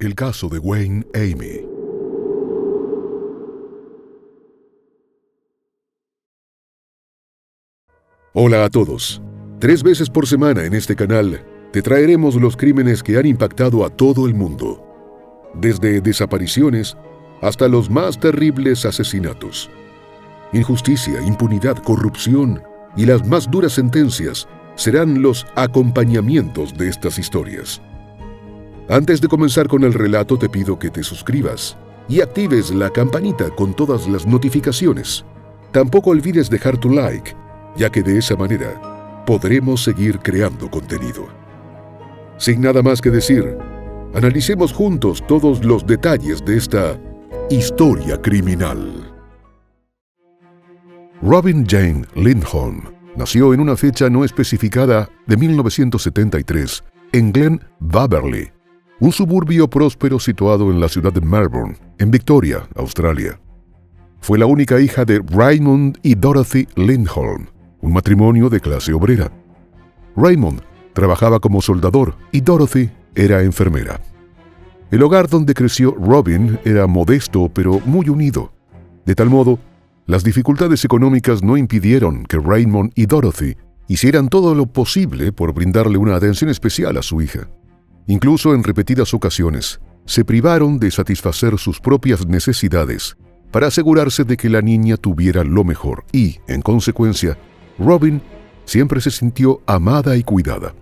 El caso de Wayne Amy. Hola a todos. 3 veces por semana en este canal te traeremos los crímenes que han impactado a todo el mundo. Desde desapariciones hasta los más terribles asesinatos. Injusticia, impunidad, corrupción y las más duras sentencias serán los acompañamientos de estas historias. Antes de comenzar con el relato, te pido que te suscribas y actives la campanita con todas las notificaciones. Tampoco olvides dejar tu like, ya que de esa manera podremos seguir creando contenido. Sin nada más que decir, analicemos juntos todos los detalles de esta historia criminal. Robin Jane Lindholm nació en una fecha no especificada de 1973 en Glen Waverley, un suburbio próspero situado en la ciudad de Melbourne, en Victoria, Australia. Fue la única hija de Raymond y Dorothy Lindholm, un matrimonio de clase obrera. Raymond trabajaba como soldador y Dorothy era enfermera. El hogar donde creció Robin era modesto pero muy unido. De tal modo, las dificultades económicas no impidieron que Raymond y Dorothy hicieran todo lo posible por brindarle una atención especial a su hija. Incluso en repetidas ocasiones, se privaron de satisfacer sus propias necesidades para asegurarse de que la niña tuviera lo mejor y, en consecuencia, Robin siempre se sintió amada y cuidada.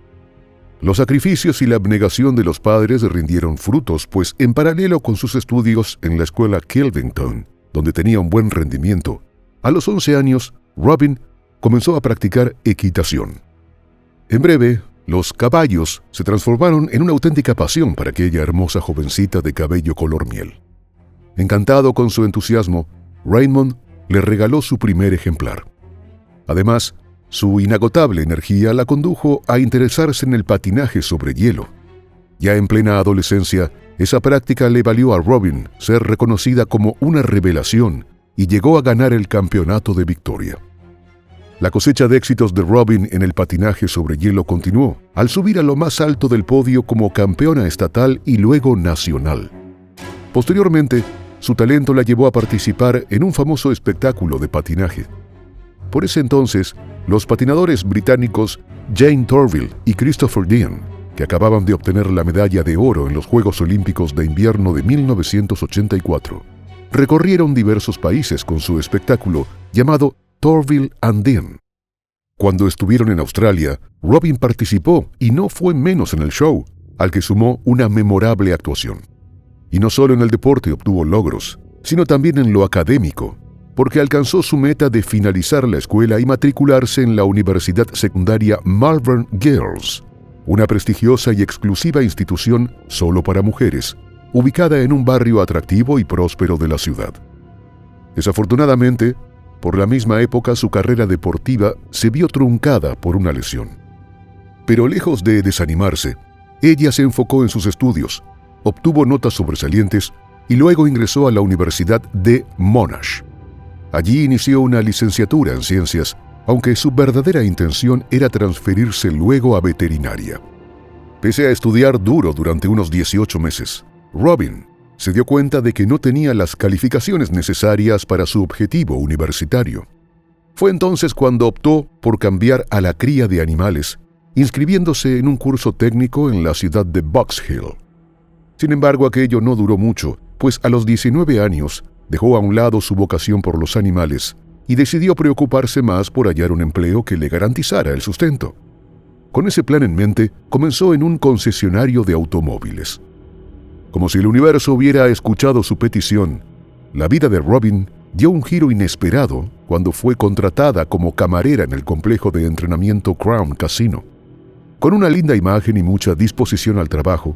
Los sacrificios y la abnegación de los padres rindieron frutos, pues en paralelo con sus estudios en la escuela Kilvington, donde tenía un buen rendimiento, a los 11 años, Robin comenzó a practicar equitación. En breve, los caballos se transformaron en una auténtica pasión para aquella hermosa jovencita de cabello color miel. Encantado con su entusiasmo, Raymond le regaló su primer ejemplar. Además, su inagotable energía la condujo a interesarse en el patinaje sobre hielo. Ya en plena adolescencia, esa práctica le valió a Robin ser reconocida como una revelación y llegó a ganar el campeonato de Victoria. La cosecha de éxitos de Robin en el patinaje sobre hielo continuó, al subir a lo más alto del podio como campeona estatal y luego nacional. Posteriormente, su talento la llevó a participar en un famoso espectáculo de patinaje. Por ese entonces, los patinadores británicos Jane Torvill y Christopher Dean, que acababan de obtener la medalla de oro en los Juegos Olímpicos de Invierno de 1984, recorrieron diversos países con su espectáculo llamado Torvill and Dean. Cuando estuvieron en Australia, Robin participó y no fue menos en el show, al que sumó una memorable actuación. Y no solo en el deporte obtuvo logros, sino también en lo académico, porque alcanzó su meta de finalizar la escuela y matricularse en la Universidad Secundaria Malvern Girls, una prestigiosa y exclusiva institución solo para mujeres, ubicada en un barrio atractivo y próspero de la ciudad. Desafortunadamente, por la misma época su carrera deportiva se vio truncada por una lesión. Pero lejos de desanimarse, ella se enfocó en sus estudios, obtuvo notas sobresalientes y luego ingresó a la Universidad de Monash. Allí inició una licenciatura en ciencias, aunque su verdadera intención era transferirse luego a veterinaria. Pese a estudiar duro durante unos 18 meses, Robin se dio cuenta de que no tenía las calificaciones necesarias para su objetivo universitario. Fue entonces cuando optó por cambiar a la cría de animales, inscribiéndose en un curso técnico en la ciudad de Box Hill. Sin embargo, aquello no duró mucho, pues a los 19 años dejó a un lado su vocación por los animales y decidió preocuparse más por hallar un empleo que le garantizara el sustento. Con ese plan en mente, comenzó en un concesionario de automóviles. Como si el universo hubiera escuchado su petición, la vida de Robin dio un giro inesperado cuando fue contratada como camarera en el complejo de entrenamiento Crown Casino. Con una linda imagen y mucha disposición al trabajo,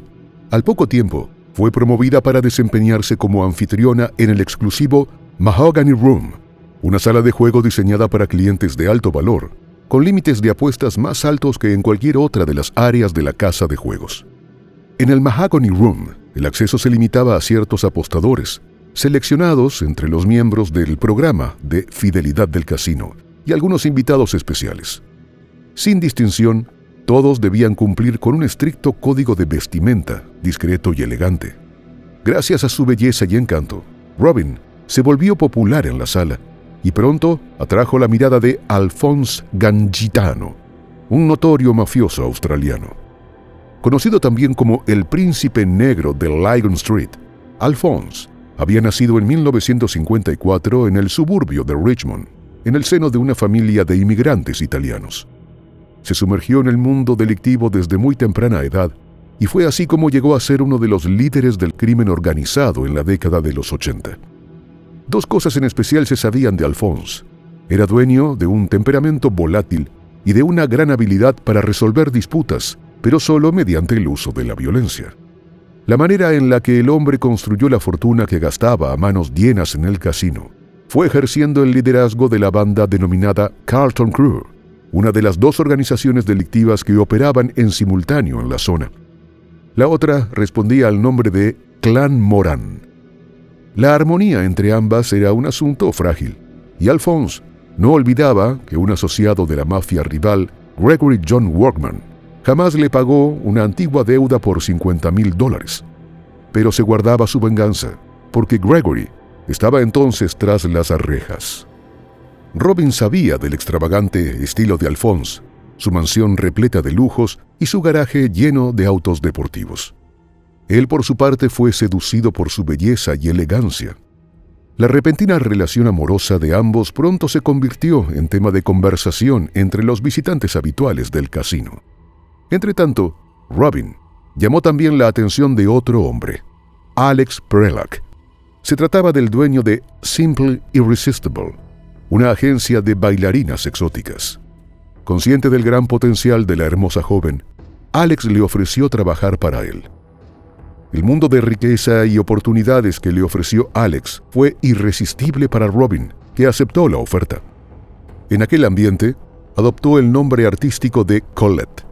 al poco tiempo fue promovida para desempeñarse como anfitriona en el exclusivo Mahogany Room, una sala de juego diseñada para clientes de alto valor, con límites de apuestas más altos que en cualquier otra de las áreas de la casa de juegos. En el Mahogany Room, el acceso se limitaba a ciertos apostadores, seleccionados entre los miembros del programa de fidelidad del casino y algunos invitados especiales. Sin distinción, todos debían cumplir con un estricto código de vestimenta, discreto y elegante. Gracias a su belleza y encanto, Robin se volvió popular en la sala y pronto atrajo la mirada de Alphonse Gangitano, un notorio mafioso australiano. Conocido también como el Príncipe Negro de Lygon Street, Alphonse había nacido en 1954 en el suburbio de Richmond, en el seno de una familia de inmigrantes italianos. Se sumergió en el mundo delictivo desde muy temprana edad y fue así como llegó a ser uno de los líderes del crimen organizado en la década de los 80. Dos cosas en especial se sabían de Alphonse. Era dueño de un temperamento volátil y de una gran habilidad para resolver disputas, pero solo mediante el uso de la violencia. La manera en la que el hombre construyó la fortuna que gastaba a manos llenas en el casino fue ejerciendo el liderazgo de la banda denominada Carlton Crew, una de las dos organizaciones delictivas que operaban en simultáneo en la zona. La otra respondía al nombre de Clan Moran. La armonía entre ambas era un asunto frágil, y Alphonse no olvidaba que un asociado de la mafia rival, Gregory John Workman, jamás le pagó una antigua deuda por $50,000. Pero se guardaba su venganza, porque Gregory estaba entonces tras las rejas. Robin sabía del extravagante estilo de Alphonse, su mansión repleta de lujos y su garaje lleno de autos deportivos. Él, por su parte, fue seducido por su belleza y elegancia. La repentina relación amorosa de ambos pronto se convirtió en tema de conversación entre los visitantes habituales del casino. Entretanto, Robin llamó también la atención de otro hombre, Alex Prelak. Se trataba del dueño de Simple Irresistible, una agencia de bailarinas exóticas. Consciente del gran potencial de la hermosa joven, Alex le ofreció trabajar para él. El mundo de riqueza y oportunidades que le ofreció Alex fue irresistible para Robin, que aceptó la oferta. En aquel ambiente, adoptó el nombre artístico de Colette.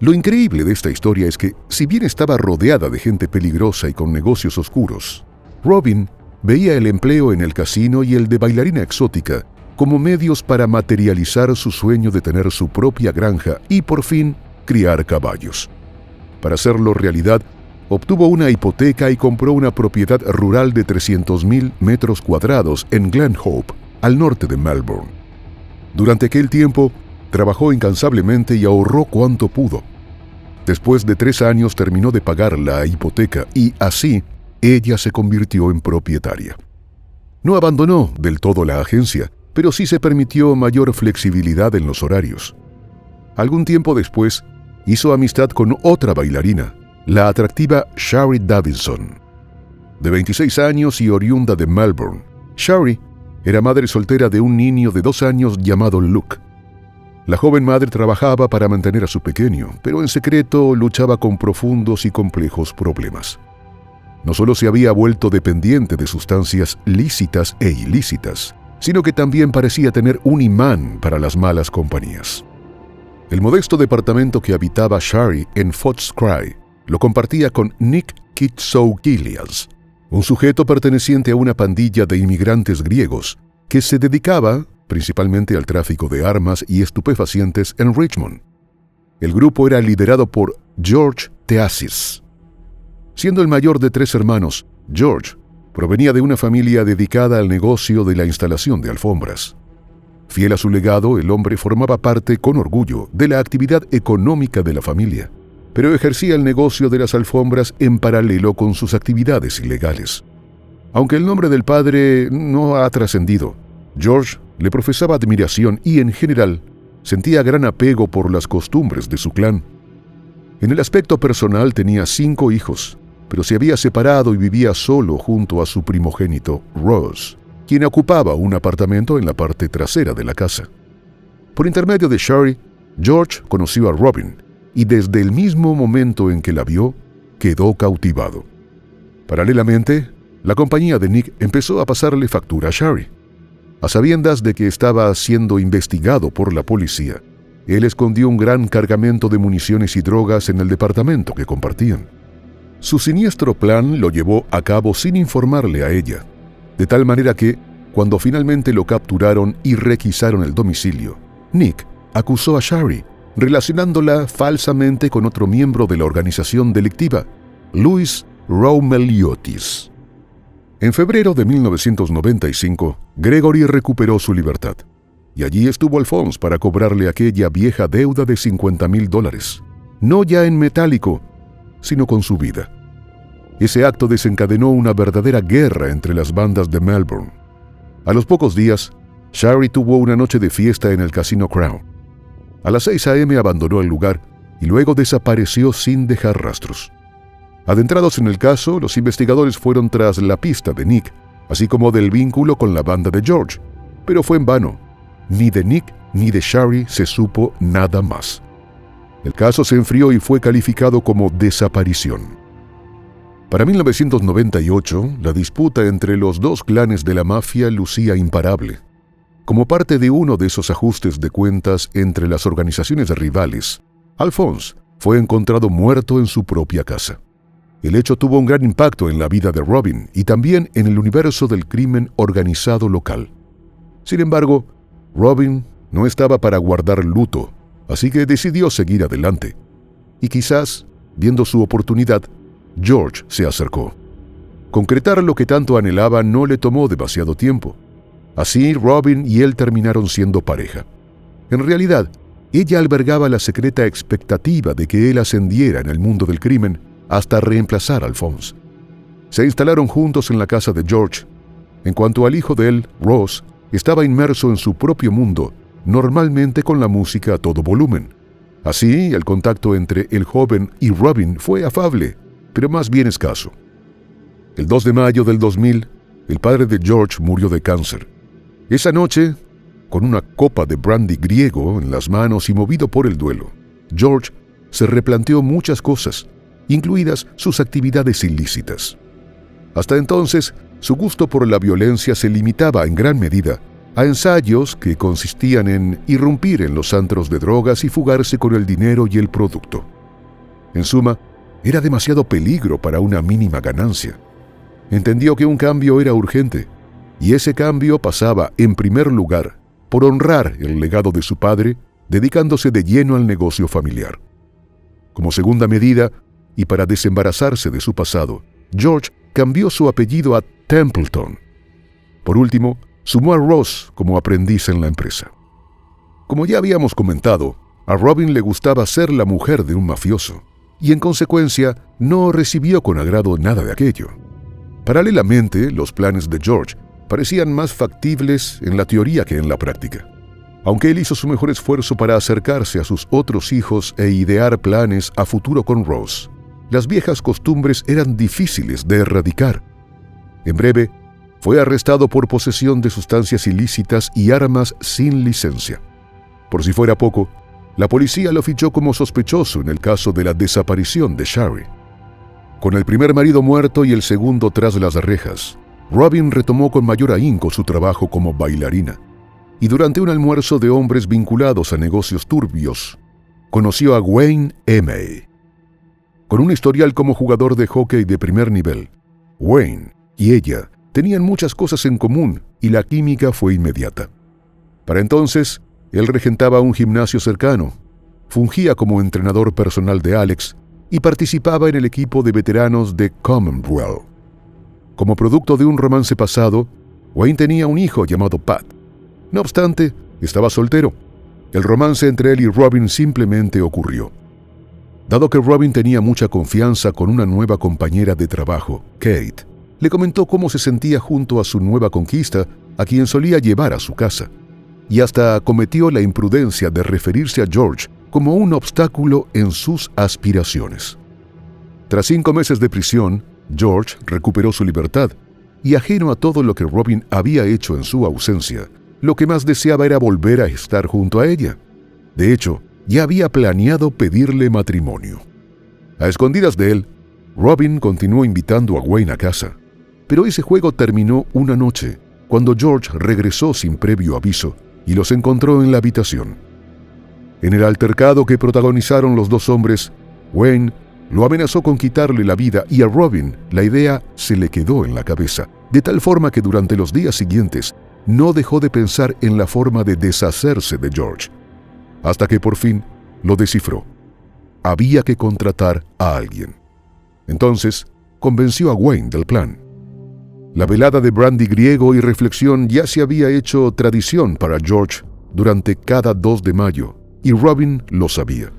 Lo increíble de esta historia es que, si bien estaba rodeada de gente peligrosa y con negocios oscuros, Robin veía el empleo en el casino y el de bailarina exótica como medios para materializar su sueño de tener su propia granja y, por fin, criar caballos. Para hacerlo realidad, obtuvo una hipoteca y compró una propiedad rural de 300,000 metros cuadrados en Glen Hope, al norte de Melbourne. Durante aquel tiempo, trabajó incansablemente y ahorró cuanto pudo. Después de 3 años terminó de pagar la hipoteca y, así, ella se convirtió en propietaria. No abandonó del todo la agencia, pero sí se permitió mayor flexibilidad en los horarios. Algún tiempo después, hizo amistad con otra bailarina, la atractiva Shari Davidson. De 26 años y oriunda de Melbourne, Shari era madre soltera de un niño de 2 años llamado Luke. La joven madre trabajaba para mantener a su pequeño, pero en secreto luchaba con profundos y complejos problemas. No solo se había vuelto dependiente de sustancias lícitas e ilícitas, sino que también parecía tener un imán para las malas compañías. El modesto departamento que habitaba Shari en Footscray lo compartía con Nick Kitsou-Gilias, un sujeto perteneciente a una pandilla de inmigrantes griegos que se dedicaba principalmente al tráfico de armas y estupefacientes en Richmond. El grupo era liderado por George Teasis. Siendo el mayor de 3 hermanos, George provenía de una familia dedicada al negocio de la instalación de alfombras. Fiel a su legado, el hombre formaba parte con orgullo de la actividad económica de la familia, pero ejercía el negocio de las alfombras en paralelo con sus actividades ilegales. Aunque el nombre del padre no ha trascendido, George le profesaba admiración y, en general, sentía gran apego por las costumbres de su clan. En el aspecto personal tenía 5 hijos, pero se había separado y vivía solo junto a su primogénito, Ross, quien ocupaba un apartamento en la parte trasera de la casa. Por intermedio de Shari, George conoció a Robin, y desde el mismo momento en que la vio, quedó cautivado. Paralelamente, la compañía de Nick empezó a pasarle factura a Shari. A sabiendas de que estaba siendo investigado por la policía, él escondió un gran cargamento de municiones y drogas en el departamento que compartían. Su siniestro plan lo llevó a cabo sin informarle a ella, de tal manera que, cuando finalmente lo capturaron y requisaron el domicilio, Nick acusó a Shari, relacionándola falsamente con otro miembro de la organización delictiva, Louis Roumeliotis. En febrero de 1995, Gregory recuperó su libertad, y allí estuvo Alphonse para cobrarle aquella vieja deuda de $50,000, no ya en metálico, sino con su vida. Ese acto desencadenó una verdadera guerra entre las bandas de Melbourne. A los pocos días, Shari tuvo una noche de fiesta en el Casino Crown. A las 6 a.m. abandonó el lugar y luego desapareció sin dejar rastros. Adentrados en el caso, los investigadores fueron tras la pista de Nick, así como del vínculo con la banda de George, pero fue en vano. Ni de Nick ni de Shari se supo nada más. El caso se enfrió y fue calificado como desaparición. Para 1998, la disputa entre los dos clanes de la mafia lucía imparable. Como parte de uno de esos ajustes de cuentas entre las organizaciones rivales, Alphonse fue encontrado muerto en su propia casa. El hecho tuvo un gran impacto en la vida de Robin y también en el universo del crimen organizado local. Sin embargo, Robin no estaba para guardar luto, así que decidió seguir adelante. Y quizás, viendo su oportunidad, George se acercó. Concretar lo que tanto anhelaba no le tomó demasiado tiempo. Así, Robin y él terminaron siendo pareja. En realidad, ella albergaba la secreta expectativa de que él ascendiera en el mundo del crimen hasta reemplazar a Alphonse. Se instalaron juntos en la casa de George. En cuanto al hijo de él, Ross, estaba inmerso en su propio mundo, normalmente con la música a todo volumen. Así, el contacto entre el joven y Robin fue afable, pero más bien escaso. El 2 de mayo del 2000, el padre de George murió de cáncer. Esa noche, con una copa de brandy griego en las manos y movido por el duelo, George se replanteó muchas cosas, incluidas sus actividades ilícitas. Hasta entonces, su gusto por la violencia se limitaba en gran medida a ensayos que consistían en irrumpir en los antros de drogas y fugarse con el dinero y el producto. En suma, era demasiado peligro para una mínima ganancia. Entendió que un cambio era urgente, y ese cambio pasaba, en primer lugar, por honrar el legado de su padre, dedicándose de lleno al negocio familiar. Como segunda medida, y para desembarazarse de su pasado, George cambió su apellido a Templeton. Por último, sumó a Ross como aprendiz en la empresa. Como ya habíamos comentado, a Robin le gustaba ser la mujer de un mafioso, y en consecuencia no recibió con agrado nada de aquello. Paralelamente, los planes de George parecían más factibles en la teoría que en la práctica. Aunque él hizo su mejor esfuerzo para acercarse a sus otros hijos e idear planes a futuro con Ross, las viejas costumbres eran difíciles de erradicar. En breve, fue arrestado por posesión de sustancias ilícitas y armas sin licencia. Por si fuera poco, la policía lo fichó como sospechoso en el caso de la desaparición de Shari. Con el primer marido muerto y el segundo tras las rejas, Robin retomó con mayor ahínco su trabajo como bailarina, y durante un almuerzo de hombres vinculados a negocios turbios, conoció a Wayne Emey. Con un historial como jugador de hockey de primer nivel, Wayne y ella tenían muchas cosas en común y la química fue inmediata. Para entonces, él regentaba un gimnasio cercano, fungía como entrenador personal de Alex y participaba en el equipo de veteranos de Commonwealth. Como producto de un romance pasado, Wayne tenía un hijo llamado Pat. No obstante, estaba soltero. El romance entre él y Robin simplemente ocurrió. Dado que Robin tenía mucha confianza con una nueva compañera de trabajo, Kate, le comentó cómo se sentía junto a su nueva conquista, a quien solía llevar a su casa, y hasta cometió la imprudencia de referirse a George como un obstáculo en sus aspiraciones. Tras 5 meses de prisión, George recuperó su libertad, y ajeno a todo lo que Robin había hecho en su ausencia, lo que más deseaba era volver a estar junto a ella. De hecho, ya había planeado pedirle matrimonio. A escondidas de él, Robin continuó invitando a Wayne a casa, pero ese juego terminó una noche, cuando George regresó sin previo aviso y los encontró en la habitación. En el altercado que protagonizaron los dos hombres, Wayne lo amenazó con quitarle la vida y a Robin la idea se le quedó en la cabeza, de tal forma que durante los días siguientes no dejó de pensar en la forma de deshacerse de George, hasta que por fin lo descifró. Había que contratar a alguien. Entonces, convenció a Wayne del plan. La velada de brandy griego y reflexión ya se había hecho tradición para George durante cada 2 de mayo, y Robin lo sabía.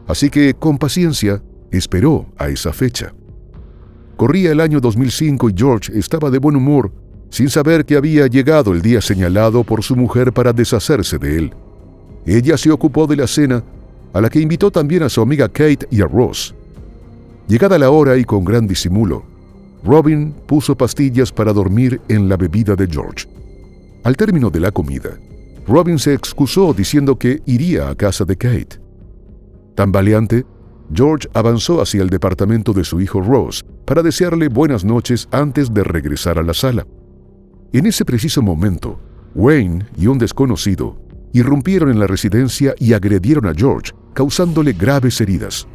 Así que, con paciencia, esperó a esa fecha. Corría el año 2005 y George estaba de buen humor, sin saber que había llegado el día señalado por su mujer para deshacerse de él. Ella se ocupó de la cena, a la que invitó también a su amiga Kate y a Ross. Llegada la hora y con gran disimulo, Robin puso pastillas para dormir en la bebida de George. Al término de la comida, Robin se excusó diciendo que iría a casa de Kate. Tambaleante, George avanzó hacia el departamento de su hijo Ross para desearle buenas noches antes de regresar a la sala. En ese preciso momento, Wayne y un desconocido irrumpieron en la residencia y agredieron a George, causándole graves heridas.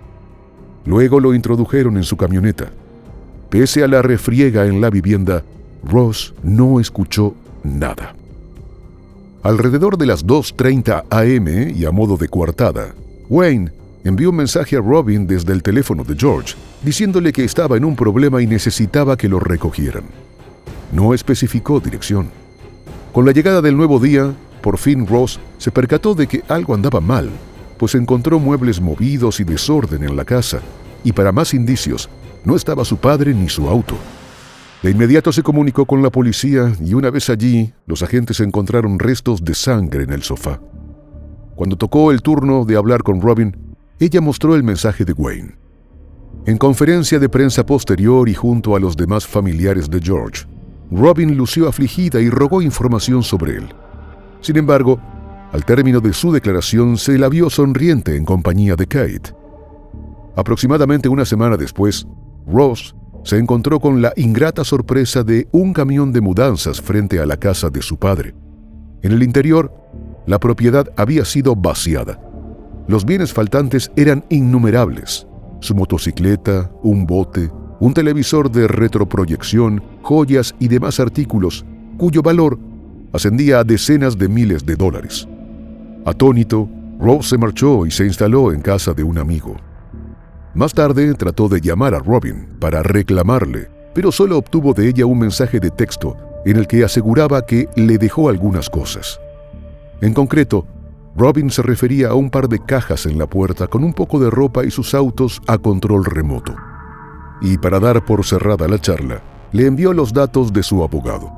Luego lo introdujeron en su camioneta. Pese a la refriega en la vivienda, Ross no escuchó nada. Alrededor de las 2:30 a.m. y a modo de coartada, Wayne envió un mensaje a Robin desde el teléfono de George, diciéndole que estaba en un problema y necesitaba que lo recogieran. No especificó dirección. Con la llegada del nuevo día, por fin Ross se percató de que algo andaba mal, pues encontró muebles movidos y desorden en la casa, y para más indicios, no estaba su padre ni su auto. De inmediato se comunicó con la policía y una vez allí, los agentes encontraron restos de sangre en el sofá. Cuando tocó el turno de hablar con Robin, ella mostró el mensaje de Wayne. En conferencia de prensa posterior y junto a los demás familiares de George, Robin lució afligida y rogó información sobre él. Sin embargo, al término de su declaración se la vio sonriente en compañía de Kate. Aproximadamente una semana después, Ross se encontró con la ingrata sorpresa de un camión de mudanzas frente a la casa de su padre. En el interior, la propiedad había sido vaciada. Los bienes faltantes eran innumerables: su motocicleta, un bote, un televisor de retroproyección, joyas y demás artículos, cuyo valor ascendía a decenas de miles de dólares. Atónito, Ross se marchó y se instaló en casa de un amigo. Más tarde trató de llamar a Robin para reclamarle, pero solo obtuvo de ella un mensaje de texto en el que aseguraba que le dejó algunas cosas. En concreto, Robin se refería a un par de cajas en la puerta con un poco de ropa y sus autos a control remoto. Y para dar por cerrada la charla, le envió los datos de su abogado.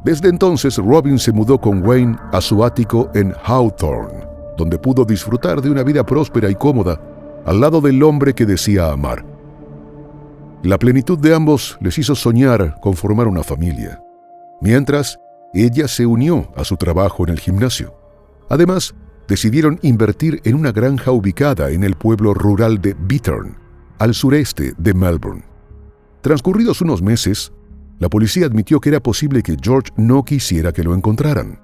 Desde entonces, Robin se mudó con Wayne a su ático en Hawthorne, donde pudo disfrutar de una vida próspera y cómoda al lado del hombre que decía amar. La plenitud de ambos les hizo soñar con formar una familia, mientras ella se unió a su trabajo en el gimnasio. Además, decidieron invertir en una granja ubicada en el pueblo rural de Bittern, al sureste de Melbourne. Transcurridos unos meses, la policía admitió que era posible que George no quisiera que lo encontraran.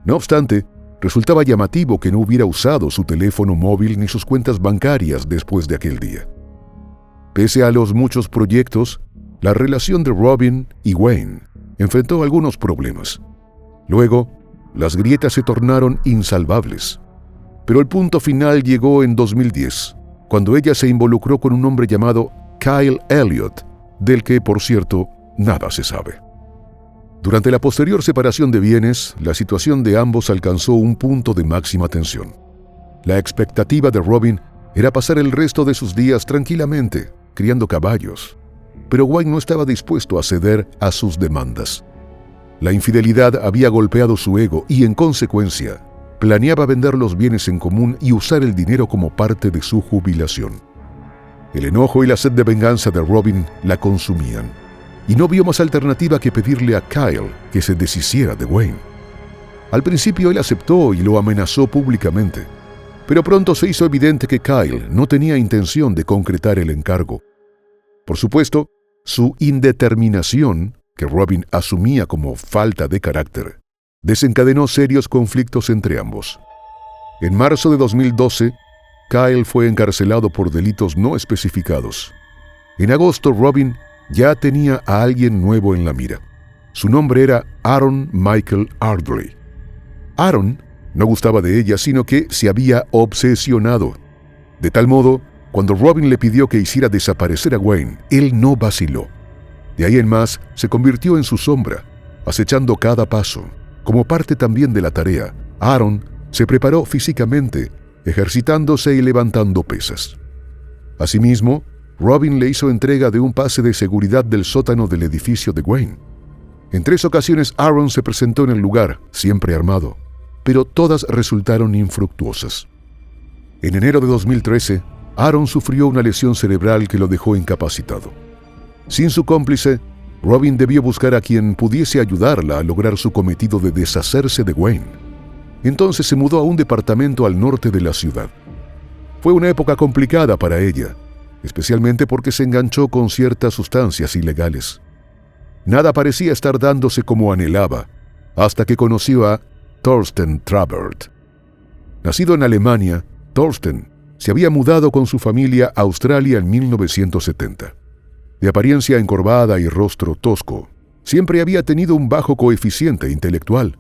No obstante, resultaba llamativo que no hubiera usado su teléfono móvil ni sus cuentas bancarias después de aquel día. Pese a los muchos proyectos, la relación de Robin y Wayne enfrentó algunos problemas. Luego, las grietas se tornaron insalvables. Pero el punto final llegó en 2010, cuando ella se involucró con un hombre llamado Kyle Elliott, del que, por cierto, nada se sabe. Durante la posterior separación de bienes, la situación de ambos alcanzó un punto de máxima tensión. La expectativa de Robin era pasar el resto de sus días tranquilamente, criando caballos, pero Wayne no estaba dispuesto a ceder a sus demandas. La infidelidad había golpeado su ego y, en consecuencia, planeaba vender los bienes en común y usar el dinero como parte de su jubilación. El enojo y la sed de venganza de Robin la consumían, y no vio más alternativa que pedirle a Kyle que se deshiciera de Wayne. Al principio él aceptó y lo amenazó públicamente, pero pronto se hizo evidente que Kyle no tenía intención de concretar el encargo. Por supuesto, su indeterminación, que Robin asumía como falta de carácter, desencadenó serios conflictos entre ambos. En marzo de 2012, Kyle fue encarcelado por delitos no especificados. En agosto, Robin ya tenía a alguien nuevo en la mira. Su nombre era Aaron Michael Ardley. Aaron no gustaba de ella, sino que se había obsesionado, de tal modo Cuando Robin le pidió que hiciera desaparecer a Wayne, él no vaciló. De ahí en más, se convirtió en su sombra, acechando cada paso. Como parte también de la tarea, Aaron se preparó físicamente, ejercitándose y levantando pesas. Asimismo, Robin le hizo entrega de un pase de seguridad del sótano del edificio de Wayne. En 3 ocasiones Aaron se presentó en el lugar, siempre armado, pero todas resultaron infructuosas. En enero de 2013, Aaron sufrió una lesión cerebral que lo dejó incapacitado. Sin su cómplice, Robin debió buscar a quien pudiese ayudarla a lograr su cometido de deshacerse de Wayne. Entonces se mudó a un departamento al norte de la ciudad. Fue una época complicada para ella, especialmente porque se enganchó con ciertas sustancias ilegales. Nada parecía estar dándose como anhelaba, hasta que conoció a Thorsten Trabert. Nacido en Alemania, Thorsten se había mudado con su familia a Australia en 1970. De apariencia encorvada y rostro tosco, siempre había tenido un bajo coeficiente intelectual,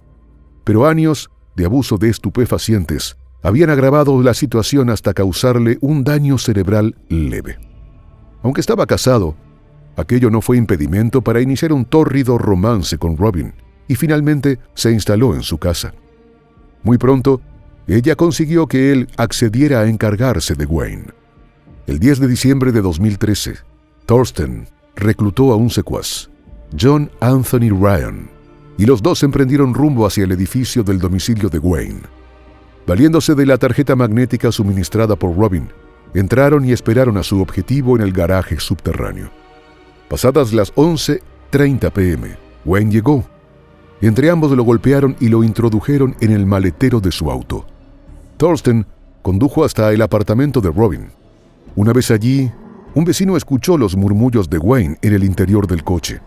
pero años de abuso de estupefacientes habían agravado la situación hasta causarle un daño cerebral leve. Aunque estaba casado, aquello no fue impedimento para iniciar un tórrido romance con Robin y finalmente se instaló en su casa. Muy pronto, ella consiguió que él accediera a encargarse de Wayne. El 10 de diciembre de 2013, Thorsten reclutó a un secuaz, John Anthony Ryan, y los dos emprendieron rumbo hacia el edificio del domicilio de Wayne. Valiéndose de la tarjeta magnética suministrada por Robin, entraron y esperaron a su objetivo en el garaje subterráneo. Pasadas las 11:30 p.m., Wayne llegó. Entre ambos lo golpearon y lo introdujeron en el maletero de su auto. Thorsten condujo hasta el apartamento de Robin. Una vez allí, un vecino escuchó los murmullos de Wayne en el interior del coche.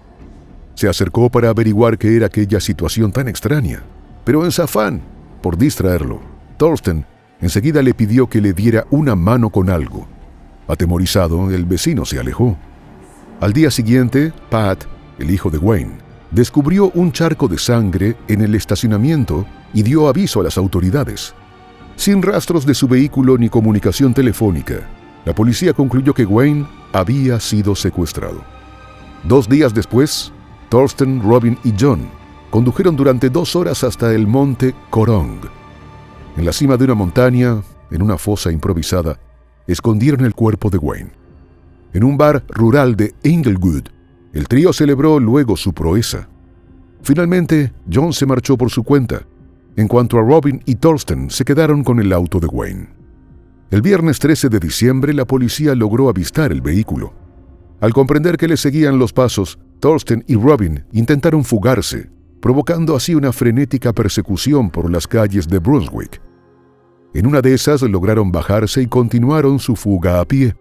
Se acercó para averiguar qué era aquella situación tan extraña, pero en su afán por distraerlo, Thorsten enseguida le pidió que le diera una mano con algo. Atemorizado, el vecino se alejó. Al día siguiente, Pat, el hijo de Wayne, descubrió un charco de sangre en el estacionamiento y dio aviso a las autoridades. Sin rastros de su vehículo ni comunicación telefónica, la policía concluyó que Wayne había sido secuestrado. 2 días después, Thorsten, Robin y John condujeron durante 2 horas hasta el monte Korong. En la cima de una montaña, en una fosa improvisada, escondieron el cuerpo de Wayne. En un bar rural de Inglewood, el trío celebró luego su proeza. Finalmente, John se marchó por su cuenta, en cuanto a Robin y Thorsten se quedaron con el auto de Wayne. El viernes 13 de diciembre, la policía logró avistar el vehículo. Al comprender que le seguían los pasos, Thorsten y Robin intentaron fugarse, provocando así una frenética persecución por las calles de Brunswick. En una de esas lograron bajarse y continuaron su fuga a pie.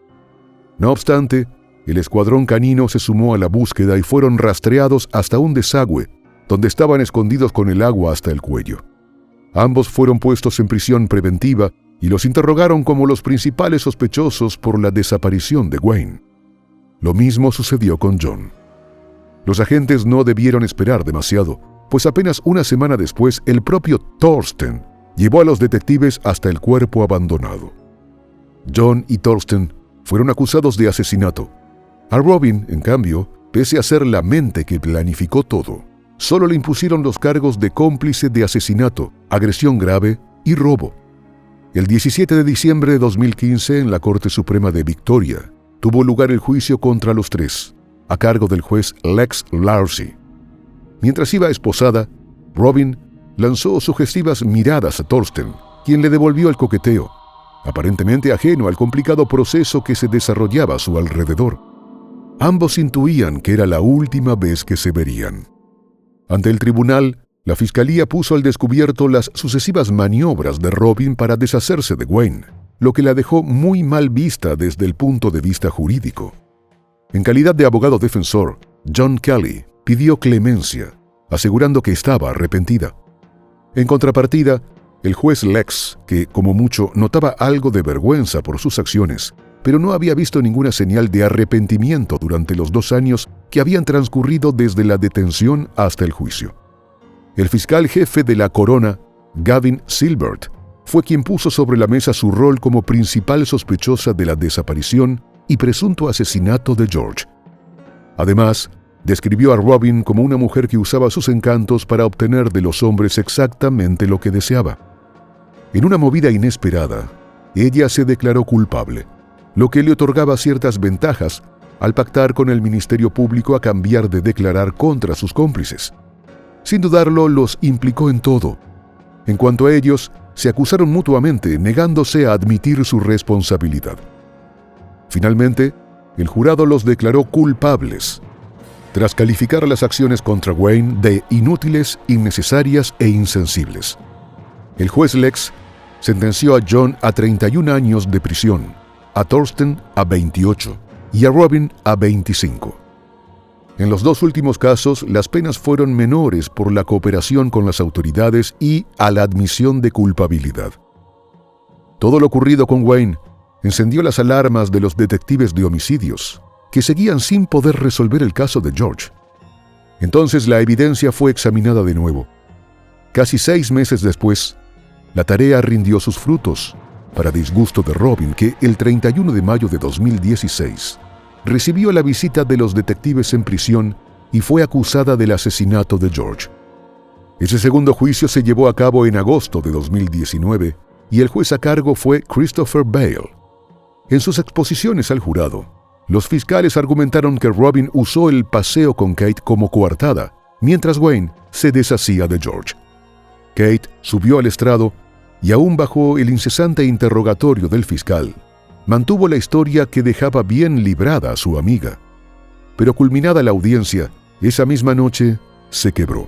No obstante, el escuadrón canino se sumó a la búsqueda y fueron rastreados hasta un desagüe, donde estaban escondidos con el agua hasta el cuello. Ambos fueron puestos en prisión preventiva y los interrogaron como los principales sospechosos por la desaparición de Wayne. Lo mismo sucedió con John. Los agentes no debieron esperar demasiado, pues apenas una semana después el propio Thorsten llevó a los detectives hasta el cuerpo abandonado. John y Thorsten fueron acusados de asesinato. A Robin, en cambio, pese a ser la mente que planificó todo, solo le impusieron los cargos de cómplice de asesinato, agresión grave y robo. El 17 de diciembre de 2015, en la Corte Suprema de Victoria, tuvo lugar el juicio contra los 3, a cargo del juez Lex Larcy. Mientras iba esposada, Robin lanzó sugestivas miradas a Thorsten, quien le devolvió el coqueteo, aparentemente ajeno al complicado proceso que se desarrollaba a su alrededor. Ambos intuían que era la última vez que se verían. Ante el tribunal, la fiscalía puso al descubierto las sucesivas maniobras de Robin para deshacerse de Wayne, lo que la dejó muy mal vista desde el punto de vista jurídico. En calidad de abogado defensor, John Kelly pidió clemencia, asegurando que estaba arrepentida. En contrapartida, el juez Lex, que como mucho notaba algo de vergüenza por sus acciones, pero no había visto ninguna señal de arrepentimiento durante los 2 años que habían transcurrido desde la detención hasta el juicio. El fiscal jefe de la corona, Gavin Silbert, fue quien puso sobre la mesa su rol como principal sospechosa de la desaparición y presunto asesinato de George. Además, describió a Robin como una mujer que usaba sus encantos para obtener de los hombres exactamente lo que deseaba. En una movida inesperada, ella se declaró culpable, lo que le otorgaba ciertas ventajas al pactar con el Ministerio Público a cambiar de declarar contra sus cómplices. Sin dudarlo, los implicó en todo. En cuanto a ellos, se acusaron mutuamente, negándose a admitir su responsabilidad. Finalmente, el jurado los declaró culpables, tras calificar las acciones contra Wayne de inútiles, innecesarias e insensibles. El juez Lex sentenció a John a 31 años de prisión, a Thorsten a 28 y a Robin a 25. En los dos últimos casos, las penas fueron menores por la cooperación con las autoridades y a la admisión de culpabilidad. Todo lo ocurrido con Wayne encendió las alarmas de los detectives de homicidios, que seguían sin poder resolver el caso de George. Entonces la evidencia fue examinada de nuevo. Casi 6 meses después, la tarea rindió sus frutos, para disgusto de Robin, que el 31 de mayo de 2016 recibió la visita de los detectives en prisión y fue acusada del asesinato de George. Ese segundo juicio se llevó a cabo en agosto de 2019 y el juez a cargo fue Christopher Bale. En sus exposiciones al jurado, los fiscales argumentaron que Robin usó el paseo con Kate como coartada, mientras Wayne se deshacía de George. Kate subió al estrado y, aún bajo el incesante interrogatorio del fiscal, mantuvo la historia que dejaba bien librada a su amiga. Pero culminada la audiencia, esa misma noche se quebró.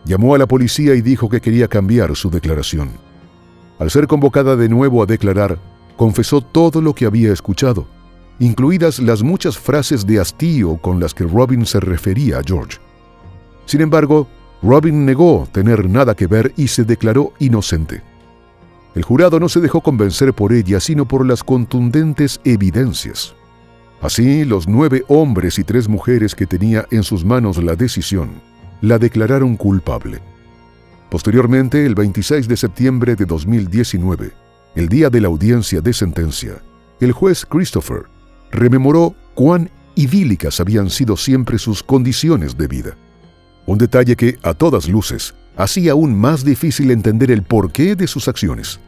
Llamó a la policía y dijo que quería cambiar su declaración. Al ser convocada de nuevo a declarar, confesó todo lo que había escuchado, incluidas las muchas frases de hastío con las que Robin se refería a George. Sin embargo, Robin negó tener nada que ver y se declaró inocente. El jurado no se dejó convencer por ella, sino por las contundentes evidencias. Así, los 9 hombres y 3 mujeres que tenía en sus manos la decisión, la declararon culpable. Posteriormente, el 26 de septiembre de 2019, el día de la audiencia de sentencia, el juez Christopher rememoró cuán idílicas habían sido siempre sus condiciones de vida. Un detalle que, a todas luces, hacía aún más difícil entender el porqué de sus acciones.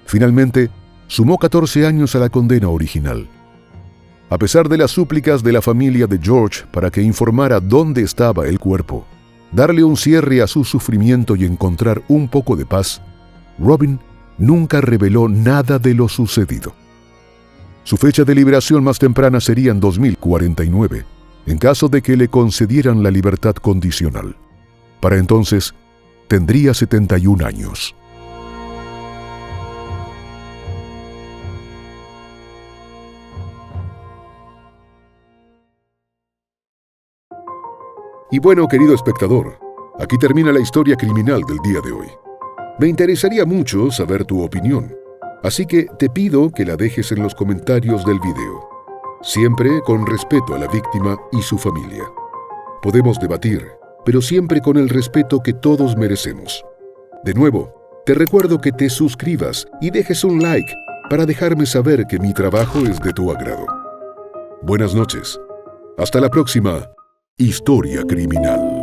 Finalmente, sumó 14 años a la condena original. A pesar de las súplicas de la familia de George para que informara dónde estaba el cuerpo, darle un cierre a su sufrimiento y encontrar un poco de paz, Robin nunca reveló nada de lo sucedido. Su fecha de liberación más temprana sería en 2049, en caso de que le concedieran la libertad condicional. Para entonces, tendría 71 años. Y bueno, querido espectador, aquí termina la historia criminal del día de hoy. Me interesaría mucho saber tu opinión, así que te pido que la dejes en los comentarios del video, siempre con respeto a la víctima y su familia. Podemos debatir, pero siempre con el respeto que todos merecemos. De nuevo, te recuerdo que te suscribas y dejes un like para dejarme saber que mi trabajo es de tu agrado. Buenas noches. Hasta la próxima Historia Criminal.